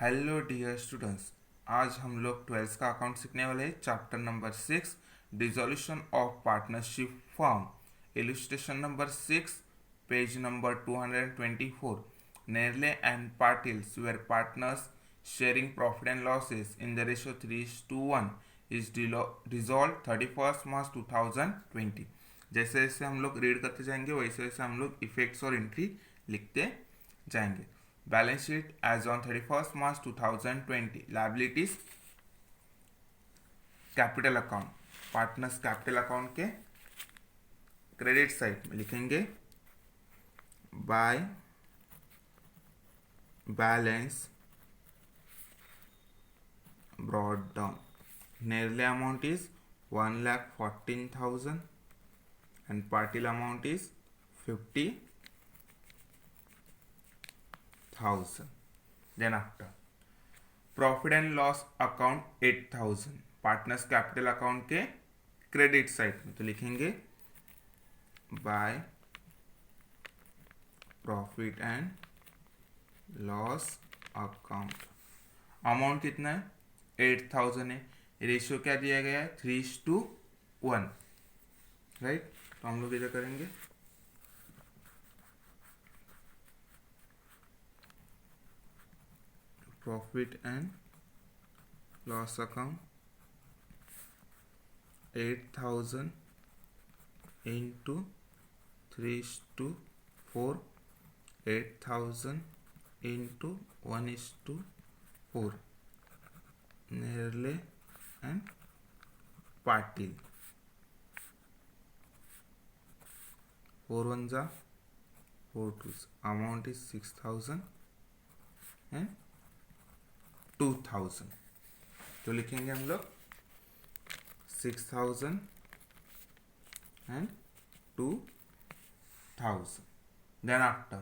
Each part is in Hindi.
Hello dear students. आज हम लोग ट्वेल्थ का अकाउंट सीखने वाले हैं। Chapter number 6, dissolution of partnership firm. Illustration number 6, page number 224। Nerle and Patil's were partners sharing profit and losses in the ratio 3:1 is dissolve 31 March 2020। जैसे जैसे हम लोग रीड करते जाएंगे वैसे वैसे हम लोग इफेक्ट्स और एंट्री लिखते जाएंगे। Balance sheet as on 31st March 2020. Liabilities, capital account, partners capital account के क्रेडिट साइड में लिखेंगे by balance brought down. Nerle amount is 1,14,000 and Patil amount is 50,000. Then after profit and loss account 8,000, partners capital account के क्रेडिट साइड में तो लिखेंगे by profit and loss account. Amount कितना है? 8,000 है। रेशियो क्या दिया गया है? 3:1, राइट। तो हम लोग इधर करेंगे profit and loss account 8,000 into 3:4, 8,000 into 1:4, Nerle and Patil, 4 ones are 4 twos. Amount is 6,000 and 2,000. तो लिखेंगे हम लोग 6,000 and 2,000. Then after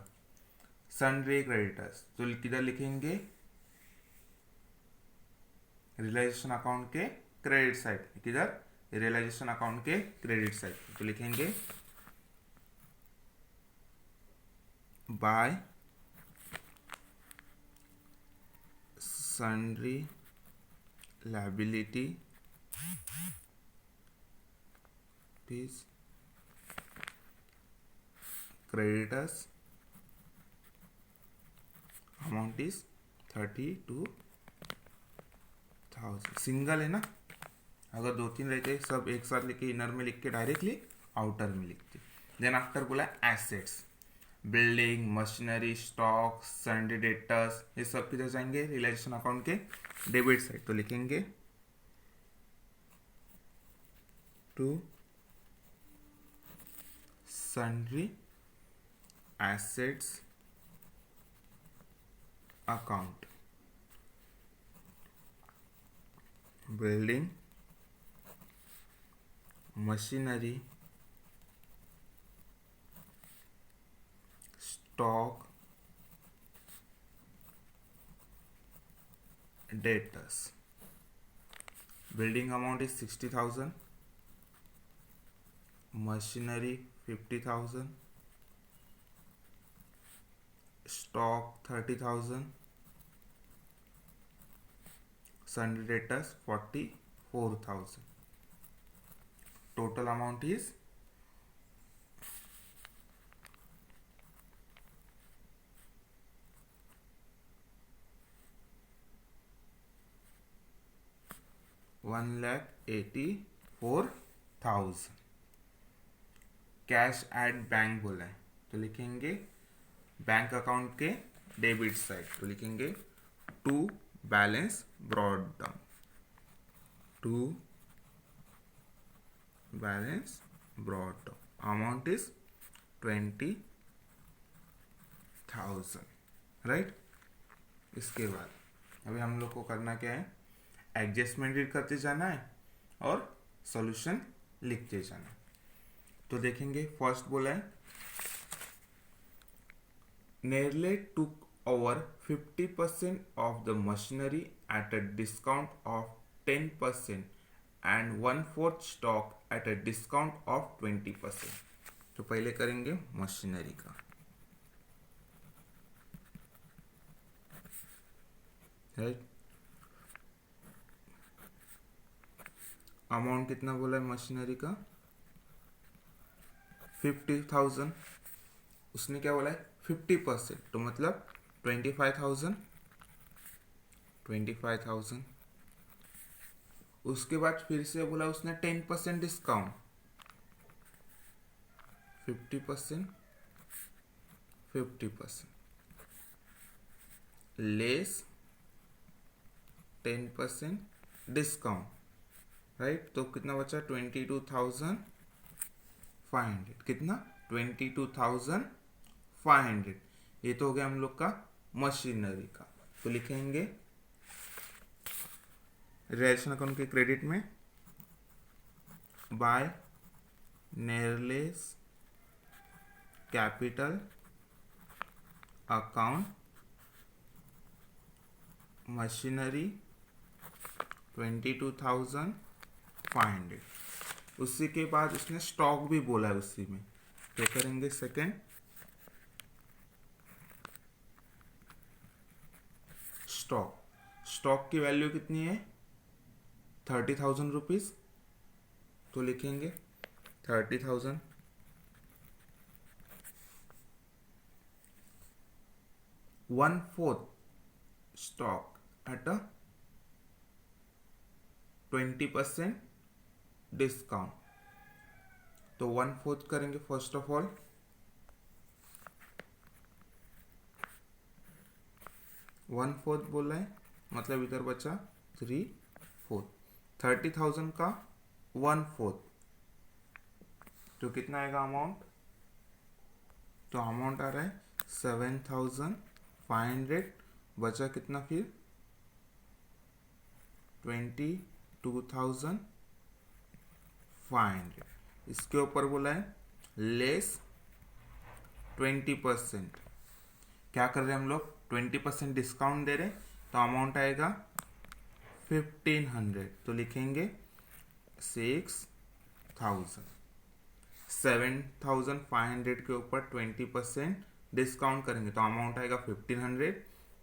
sundry creditors, तो किधर लिखेंगे? रियलाइजेशन अकाउंट के क्रेडिट साइड। किधर? रियलाइजेशन अकाउंट के क्रेडिट साइड। तो लिखेंगे by sundry liability is creditors, amount is 32,000. Single है ना, अगर 2-3 रहते सब एक साथ लिखे, इनर में लिख के डायरेक्टली आउटर में लिखते। देन आफ्टर बोला assets, building, machinery, stock, sundry debtors, ये सब किधर जाएंगे? रियलाइजेशन अकाउंट के डेबिट साइड। तो लिखेंगे to sundry assets account, building, machinery, stock, debtors. Building amount is 60,000, machinery 50,000, stock 30,000, sundry debtors 44,000. Total amount is 1,84,000. Cash at bank बोला है तो लिखेंगे बैंक अकाउंट के डेबिट साइड। तो लिखेंगे to balance brought down, to balance brought down, amount is 20,000, right. इसके बाद अभी हम लोग को करना क्या है? एडजस्टमेंट रीड करते जाना है और सॉल्यूशन लिखते जाना है। तो देखेंगे फर्स्ट बोला है नेरले took over 50% of the machinery at a discount of 10% and 1/4 stock at a discount of 20%. तो पहले करेंगे मशीनरी का, राइट। अमाउंट कितना बोला है मशीनरी का? 50,000। उसने क्या बोला है? 50%, तो मतलब 25,000। 25,000। उसके बाद फिर से बोला उसने 10% डिस्काउंट। 50%, 50% less 10% discount, right. तो कितना बचा? 22,500। कितना? 22,500। ये तो हो गया हम लोग का मशीनरी का। तो लिखेंगे रिलेशन अकाउंट के क्रेडिट में बाय नेरलेस कैपिटल अकाउंट मशीनरी 22,500। उसी के बाद उसने स्टॉक भी बोला है उसी में, तो करेंगे सेकेंड स्टॉक। स्टॉक की वैल्यू कितनी है? 30,000 रुपीज। तो लिखेंगे 30,000 1/4 स्टॉक एट अ 20% डिस्काउंट। तो 1/4 करेंगे फर्स्ट ऑफ ऑल। 1/4 बोला है, मतलब इधर बचा 3/4। 30,000 का 1/4, तो कितना आएगा अमाउंट? तो अमाउंट आ रहा है 7,500। बचा कितना फिर? 22,500। इसके ऊपर बोला है लेस 20%। क्या कर रहे हैं हम लोग? 20% डिस्काउंट दे रहे, तो अमाउंट आएगा 1,500। तो लिखेंगे 6,000। 7,500 के ऊपर 20% डिस्काउंट करेंगे तो अमाउंट आएगा 1,500।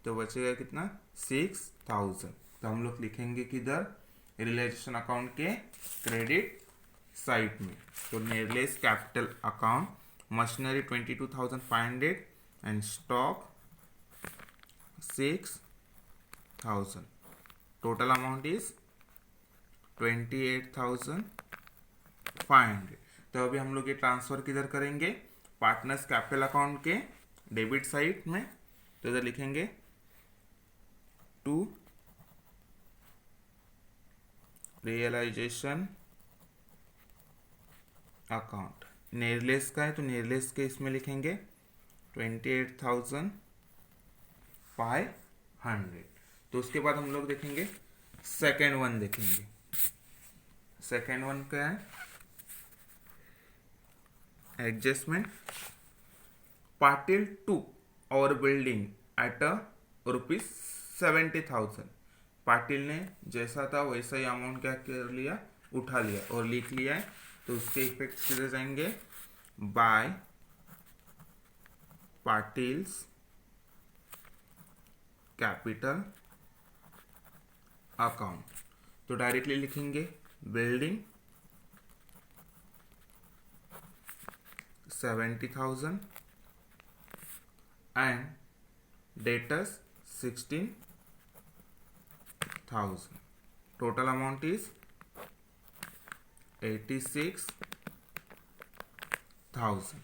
तो बचेगा कितना? 6,000। तो हम लोग लिखेंगे किधर? रियलाइजेशन अकाउंट के क्रेडिट साइड में। तो Nerle's capital account machinery 22,500 and stock 6,000। Total amount is 28,500। तो अभी हम लोग ये ट्रांसफर किधर करेंगे? पार्टनर्स कैपिटल अकाउंट के डेबिट साइड में। तो इधर लिखेंगे टू रियलाइजेशन अकाउंट। नेरलेस का है तो नेरलेस के इसमें लिखेंगे 28,500। तो उसके बाद हम लोग देखेंगे सेकेंड वन देखेंगे। सेकेंड वन क्या है? एडजस्टमेंट। पाटिल टू और बिल्डिंग एट अ ₹70,000। पाटिल ने जैसा था वैसा ही अमाउंट क्या कर लिया? उठा लिया और लिख लिया है। तो उसके इफेक्ट सीधे जाएंगे बाय पाटिल्स कैपिटल अकाउंट। तो डायरेक्टली लिखेंगे building 70,000 and debtors 16,000. Total amount is 86,000.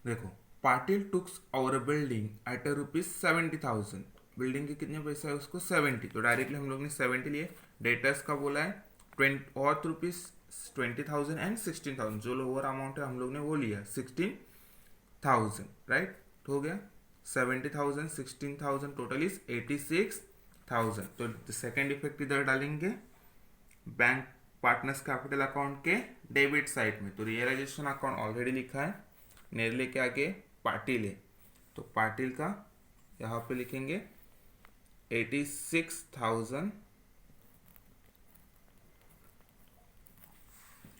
देखो, पाटिल टुक्स और बिल्डिंग एट अ ₹70,000। बिल्डिंग के कितने पैसे है उसको? 70। तो डायरेक्टली हम लोग ने 70 लिए। डेटर्स का बोला है 20,000 एंड 16,000। जो लोअर अमाउंट है हम लोग ने वो लिया 16,000, राइट। तो हो गया 70,000 16,000 टोटल इज 86,000। तो सेकेंड इफेक्ट इधर डालेंगे बैंक पार्टनर्स कैपिटल अकाउंट के डेबिट साइड में। तो रियलाइजेशन अकाउंट ऑलरेडी लिखा है, नेरले के आगे पाटिल है, तो पाटिल का यहाँ पे लिखेंगे 86,000।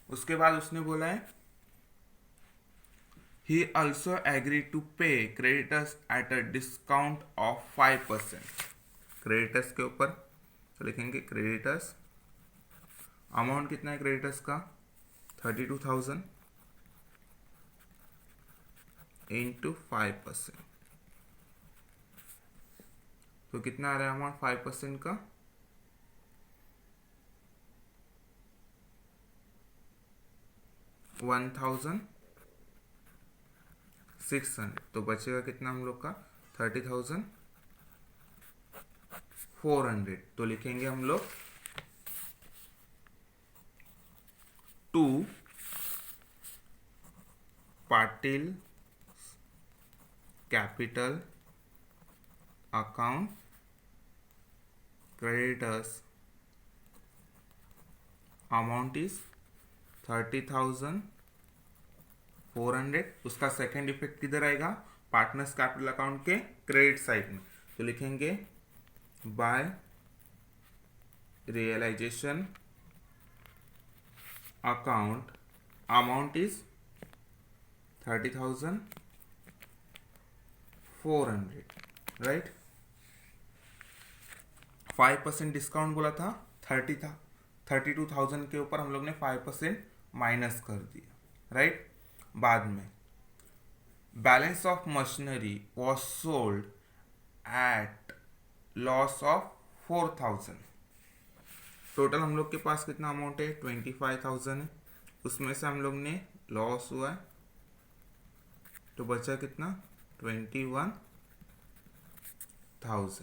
उसके बाद उसने बोला है he also agreed to pay creditors at a discount of 5%। Creditors के ऊपर, तो लिखेंगे क्रेडिटर्स, अमाउंट कितना है क्रेडिटर्स का 32,000 इंटू 5%, तो कितना आ रहा है अमाउंट 5% का 1,600, तो बचेगा कितना हम लोग का 30,400, तो लिखेंगे हम लोग to Patil capital account creditors amount is 30,400। उसका सेकेंड इफेक्ट किधर आएगा, पार्टनर्स कैपिटल अकाउंट के क्रेडिट साइड में, तो लिखेंगे by realisation account amount is 30,400, right. 5% discount बोला था, 32,000 के ऊपर हम लोग ने 5% माइनस कर दिया, राइट। बाद में balance of machinery was sold at loss of 4,000। Total हम लोग के पास कितना अमाउंट है 25,000 है, उसमें से हम लोग ने लॉस हुआ है तो बचा कितना 21,000।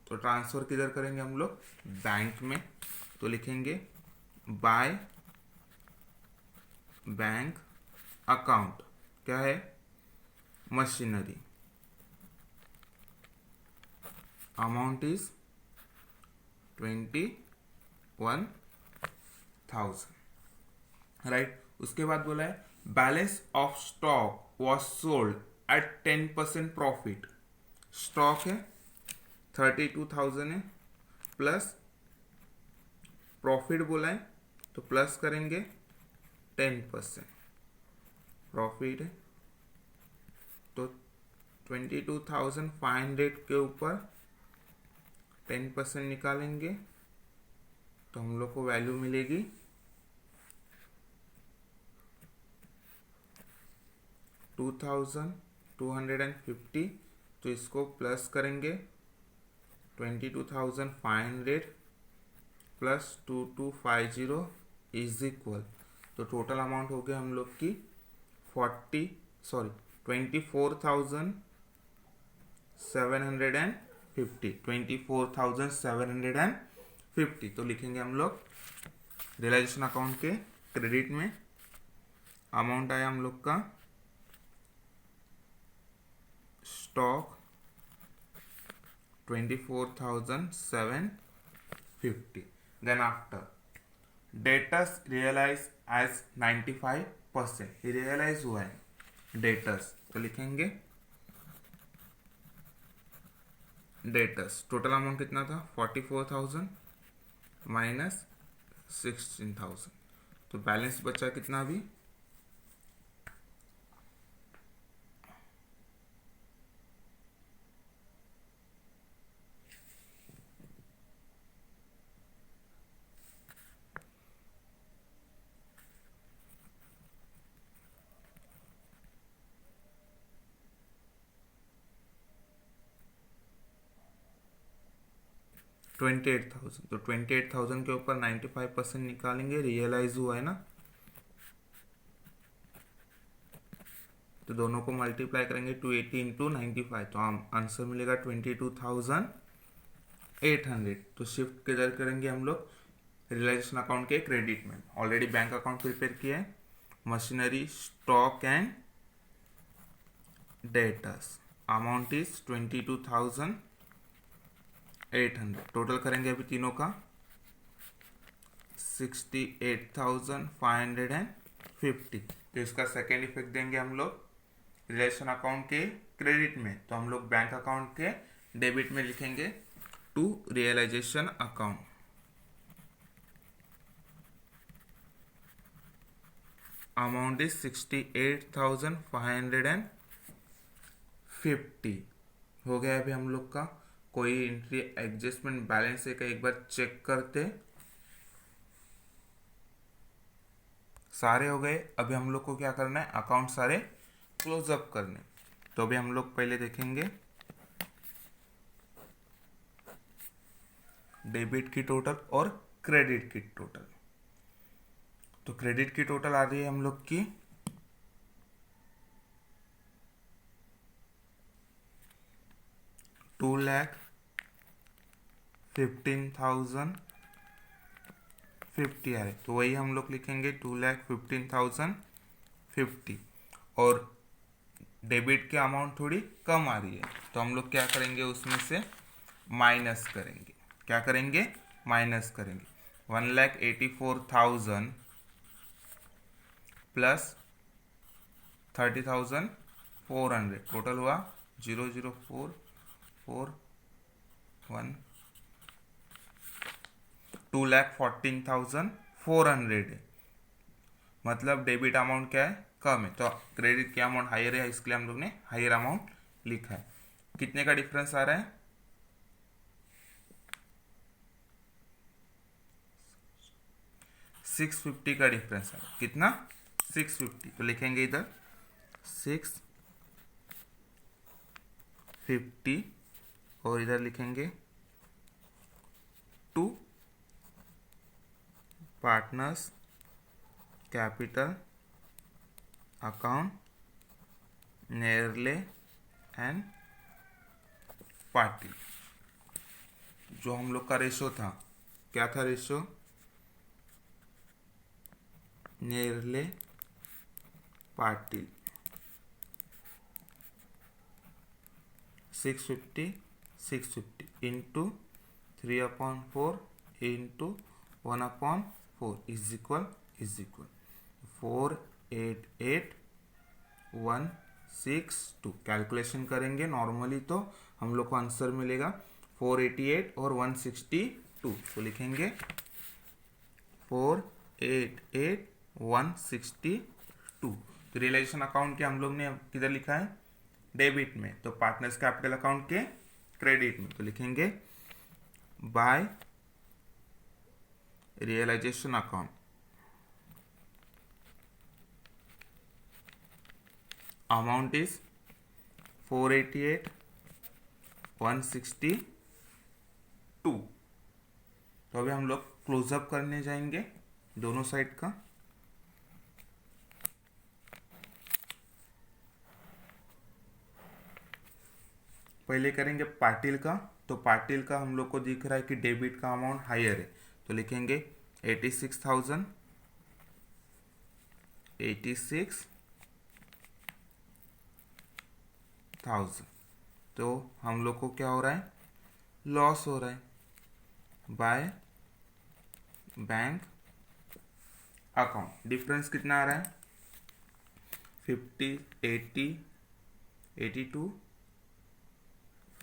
तो ट्रांसफर किधर करेंगे हम लोग बैंक में, तो लिखेंगे बाय बैंक अकाउंट, क्या है मशीनरी, अमाउंट इज 21,000, राइट। उसके बाद बोला है balance of stock was sold at 10% profit. Stock है 32,000 है, प्लस प्रॉफिट बोला है तो प्लस करेंगे 10%, प्रॉफिट है तो 22,500 के ऊपर 10% निकालेंगे तो हम लोग को वैल्यू मिलेगी 2,250। तो इसको प्लस करेंगे 22,500 प्लस 2250 इज इक्वल, तो टोटल अमाउंट हो गया हम लोग की 24,750। तो लिखेंगे हम लोग रियलाइजेशन अकाउंट के क्रेडिट में अमाउंट आया हम लोग का stock 24,750। Then after debtors realise as 95%, ये रियलाइज हुआ है डेटर्स, तो लिखेंगे डेटर्स टोटल अमाउंट कितना था 44,000 माइनस 16,000, तो बैलेंस बचा कितना अभी 28,000। तो 28,000 के ऊपर 95% निकालेंगे, रियलाइज हुआ है ना, तो दोनों को मल्टीप्लाई करेंगे 280 इंटू 95, तो हम आंसर मिलेगा 22,800। तो शिफ्ट किधर करेंगे हम लोग रियलाइजेशन अकाउंट के क्रेडिट में। ऑलरेडी बैंक अकाउंट प्रिपेयर किया है, machinery stock and debtors, amount is 22,800। Total करेंगे अभी तीनों का 68,550। तो इसका सेकेंड इफेक्ट देंगे हम लोग रिलेशन अकाउंट के क्रेडिट में, तो हम लोग बैंक अकाउंट के डेबिट में लिखेंगे to realisation account, amount is 68,550। हो गया अभी हम लोग का कोई एंट्री एडजस्टमेंट बैलेंस है क्या एक बार चेक करते। सारे हो गए। अभी हम लोग को क्या करना है, अकाउंट सारे क्लोज अप करने। तो अभी हम लोग पहले देखेंगे डेबिट की टोटल और क्रेडिट की टोटल। तो क्रेडिट की टोटल आ रही है हम लोग की 2,15,050 आ रही, तो वही हम लोग लिखेंगे 2,15,050। और डेबिट की अमाउंट थोड़ी कम आ रही है, तो हम लोग क्या करेंगे, उसमें से माइनस करेंगे। क्या करेंगे, माइनस करेंगे। 1,84,000 प्लस 30,400 टोटल हुआ 0,0441, 2,14,400 है। मतलब डेबिट अमाउंट क्या है, कम है, तो क्रेडिट की अमाउंट हायर है, इसके लिए हम लोग ने हायर अमाउंट लिखा है। कितने का डिफरेंस आ रहा है, 650 का डिफरेंस है। कितना, 650। तो लिखेंगे इधर 650 और इधर लिखेंगे to partners capital account Nerle and Patil. जो हम लोग का रेशो था, क्या था ratio, Nerle Patil 650 into 3/4 into 1/4 is equal 488,162। Calculation करेंगे नॉर्मली तो हम लोग को आंसर मिलेगा 488 और 162। तो लिखेंगे 488,162। तो रियलाइजेशन अकाउंट के हम लोग ने किधर लिखा है, डेबिट में, तो पार्टनर्स कैपिटल अकाउंट के क्रेडिट में। तो लिखेंगे by realisation account amount is 488,162। तो अभी हम लोग क्लोजअप करने जाएंगे दोनों साइड का। पहले करेंगे पाटिल का। तो पाटिल का हम लोग को दिख रहा है कि डेबिट का अमाउंट हायर है, तो लिखेंगे 86,000 तो हम लोग को क्या हो रहा है, लॉस हो रहा है बाय बैंक अकाउंट। डिफरेंस कितना आ रहा है, 50, 80, 82,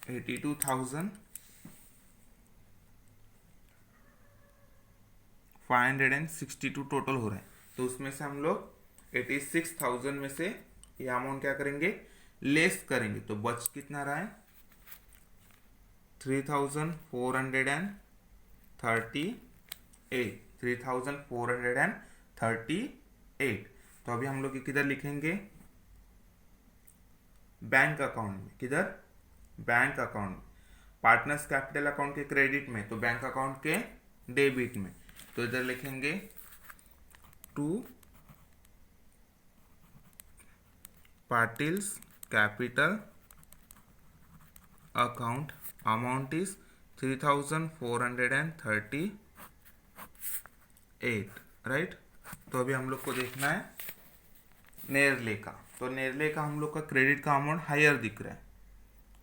82,562 टोटल हो रहा है। तो उसमें से हम लोग 86,000 में से ये अमाउंट क्या करेंगे, लेस करेंगे। तो बच कितना रहा है, 3,438, 3,438। तो अभी हम लोग किधर लिखेंगे, बैंक अकाउंट में। किधर, bank account, partners capital account के क्रेडिट में, तो बैंक अकाउंट के डेबिट में। तो इधर लिखेंगे to Patil's capital account amount is 3,438, right. तो अभी हम लोग को देखना है नेरले का। तो नेरले का हम लोग का क्रेडिट का अमाउंट हायर दिख रहा है।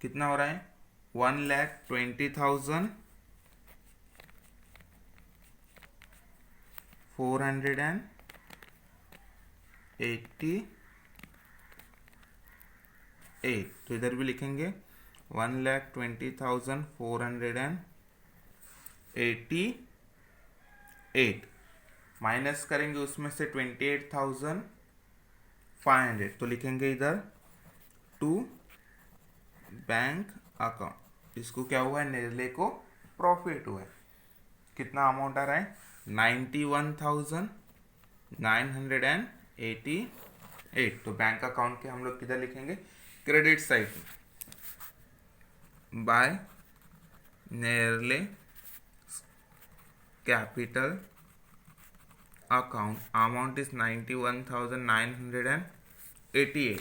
कितना हो रहा है, 1,20,488। तो इधर भी लिखेंगे 1,20,488। माइनस करेंगे उसमें से 28,500, तो लिखेंगे इधर टू बैंक अकाउंट इसको क्या हुआ है, नेरले को प्रॉफिट हुआ है। कितना अमाउंट आ रहा है, 91,988। तो बैंक अकाउंट के हम लोग किधर लिखेंगे, क्रेडिट साइड में, by Nerle capital account, amount is 91,988।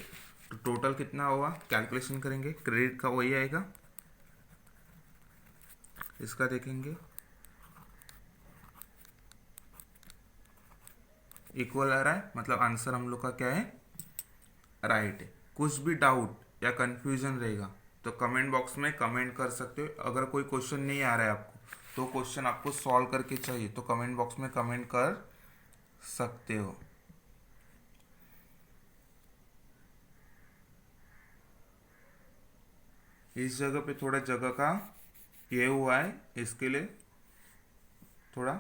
तो टोटल कितना हुआ, कैलकुलेशन करेंगे, क्रेडिट का वही आएगा, इसका देखेंगे इक्वल आ रहा है, मतलब आंसर हम लोग का क्या है, राइट है। कुछ भी डाउट या कंफ्यूजन रहेगा तो कमेंट बॉक्स में कमेंट कर सकते हो। अगर कोई क्वेश्चन नहीं आ रहा है आपको, तो क्वेश्चन आपको सॉल्व करके चाहिए तो कमेंट बॉक्स में कमेंट कर सकते हो। इस जगह पे थोड़ा जगह का ये हुआ है, इसके लिए थोड़ा